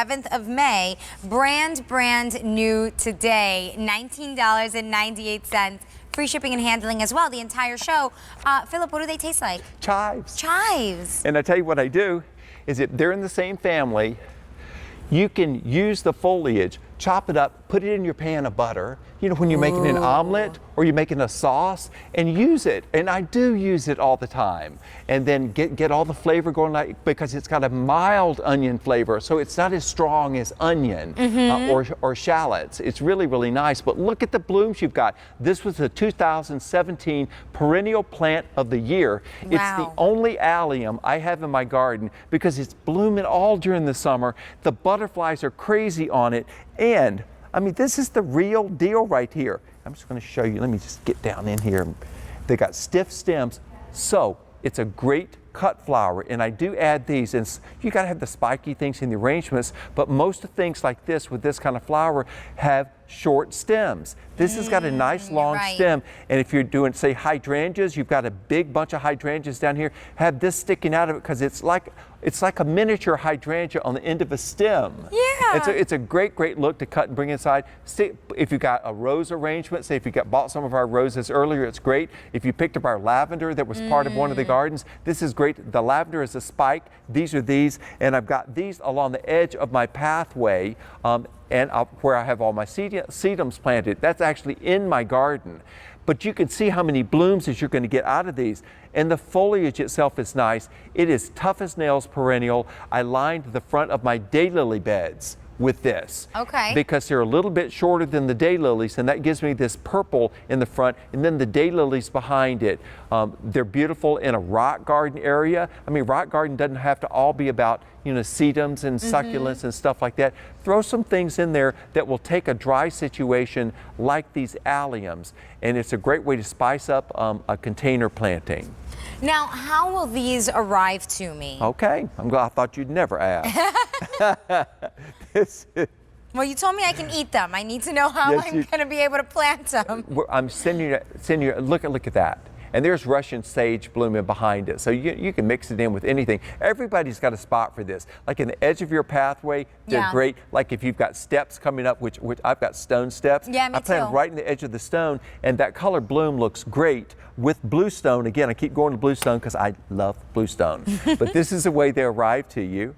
7th of May. Brand new today. $19.98. Free shipping and handling as well, the entire show. Philip, what do they taste like? Chives. Chives. And I tell you what I do is if they're in the same family, you can use the foliage, chop it up, put it in your pan of butter, you know, when you're making an omelet or you're making a sauce, and use it. And I do use it all the time. And then get all the flavor going, like, because it's got a mild onion flavor, so it's not as strong as onion or shallots. It's really, really nice. But look at the blooms you've got. This was the 2017 Perennial Plant of the Year. Wow. It's the only allium I have in my garden because it's blooming all during the summer. The butterflies are crazy on it. And I mean, this is the real deal right here. I'm just going to show you. Let me just get down in here. They got stiff stems, so it's a great cut flower. And I do add these, and you got to have the spiky things in the arrangements, but most of things like this with this kind of flower have short stems. This has got a nice long stem, and if you're doing, say, hydrangeas, you've got a big bunch of hydrangeas down here, have this sticking out of it because it's like a miniature hydrangea on the end of a stem. Yeah. It's a great look to cut and bring inside. If you got a rose arrangement, say if you bought some of our roses earlier, it's great. If you picked up our lavender that was part of one of the gardens, this is great. The lavender is a spike. These are these, and I've got these along the edge of my pathway, and where I have all my sedums planted. That's actually in my garden. But you can see how many blooms that you're going to get out of these. And the foliage itself is nice. It is tough as nails perennial. I lined the front of my daylily beds with this. Okay. Because they're a little bit shorter than the daylilies, and that gives me this purple in the front, and then the daylilies behind it. They're beautiful in a rock garden area. I mean, rock garden doesn't have to all be about, you know, sedums and succulents and stuff like that. Throw some things in there that will take a dry situation like these alliums, and it's a great way to spice up a container planting. Now, how will these arrive to me? Okay, I thought you'd never ask. Well, you told me I can eat them. I need to know how I'm going to be able to plant them. I'm sending you, look at that. And there's Russian sage blooming behind it. So you can mix it in with anything. Everybody's got a spot for this. Like in the edge of your pathway, they're great. Like if you've got steps coming up, which I've got stone steps. Yeah, me I plant right in the edge of the stone, and that color bloom looks great with bluestone. Again, I keep going to bluestone because I love bluestone. But this is the way they arrive to you,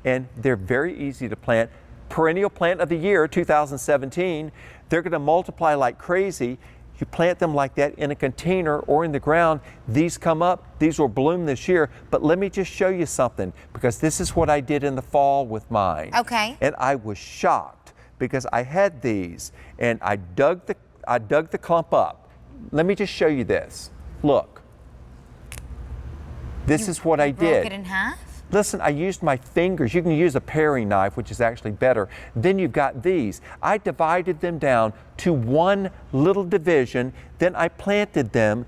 and they're very easy to plant. Perennial Plant of the Year, 2017. They're going to multiply like crazy. You plant them like that in a container or in the ground. These come up. These will bloom this year. But let me just show you something, because this is what I did in the fall with mine. Okay. And I was shocked because I had these, and I dug the clump up. Let me just show you this. Look. This is what I did. Broke it in half? Listen, I used my fingers. You can use a paring knife, which is actually better. Then you've got these. I divided them down to one little division. Then I planted them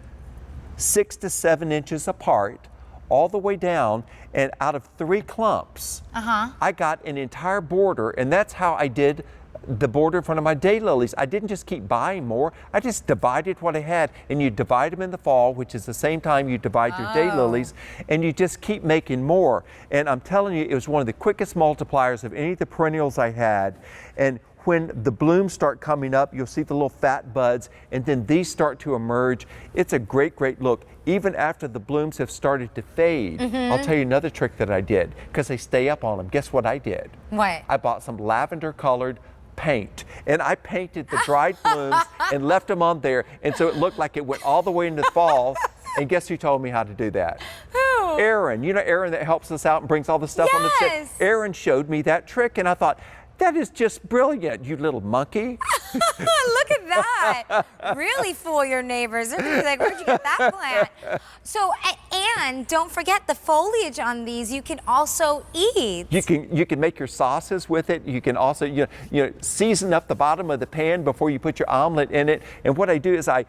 6 to 7 inches apart, all the way down. And out of 3 clumps, I got an entire border. And that's how I did the border in front of my daylilies. I didn't just keep buying more. I just divided what I had, and you divide them in the fall, which is the same time you divide your daylilies, and you just keep making more. And I'm telling you, it was one of the quickest multipliers of any of the perennials I had. And when the blooms start coming up, you'll see the little fat buds, and then these start to emerge. It's a great look. Even after the blooms have started to fade, I'll tell you another trick that I did, because they stay up on them. Guess what I did? What? I bought some lavender colored paint, and I painted the dried blooms and left them on there, and so it looked like it went all the way into the fall. And guess who told me how to do that? Who? Aaron. You know Aaron that helps us out and brings all the stuff on the set? Aaron showed me that trick, and I thought, that is just brilliant, you little monkey. Look at that. Really fool your neighbors. They're gonna be like, where'd you get that plant? So, and don't forget the foliage on these you can also eat. You can make your sauces with it. You can also you know season up the bottom of the pan before you put your omelet in it. And what I do is I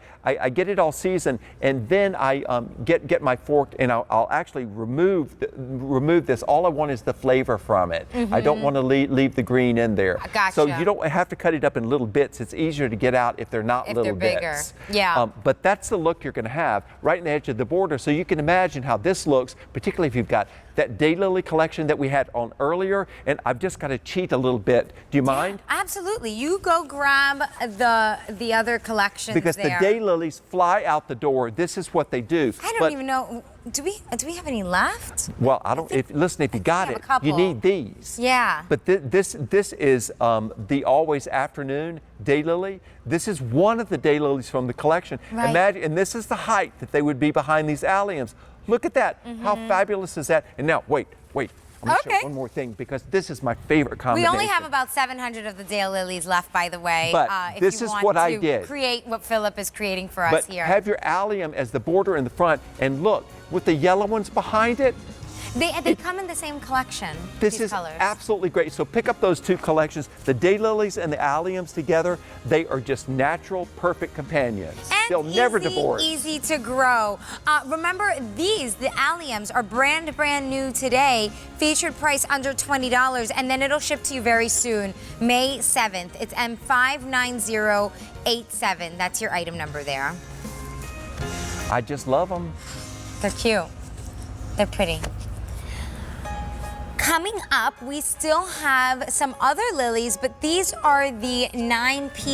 get it all seasoned, and then I get my fork, and I'll actually remove this. All I want is the flavor from it. I don't want to leave the green in there. Gotcha. So you don't have to cut it up in little bits. It's easier to get out if they're not little they're bigger. bits. Yeah. But that's the look you're going to have right in the edge of the border. So you can imagine how this looks, particularly if you've got that daylily collection that we had on earlier, and I've just got to cheat a little bit. Do you mind? Absolutely. You go grab the other collections Because there. the daylilies fly out the door. This is what they do. I don't even know. Do we have any left? Well, I don't. Listen, if you got have it, a couple. you need these. Yeah. But this is the Always Afternoon daylily. This is one of the daylilies from the collection. Right. Imagine, and this is the height that they would be behind these alliums. Look at that. How fabulous is that? And now, wait. I'm going to show one more thing because this is my favorite We combination. only have about 700 of the daylilies left, by the way. But if this you is want what to I did. create what Philip is creating for us But here. have your allium as the border in the front, and look, with the yellow ones behind it, They come in the same collection. this these is colors. absolutely great. So pick up those two collections. The daylilies and the alliums together, they are just natural, perfect companions. And They'll never easy, divorce. Easy to grow. Remember, the alliums are brand new today, featured price under $20, and then it'll ship to you very soon, May 7th. It's M59087. That's your item number there. I just love them. They're cute. They're pretty. Coming up, we still have some other lilies, but these are the 9 p.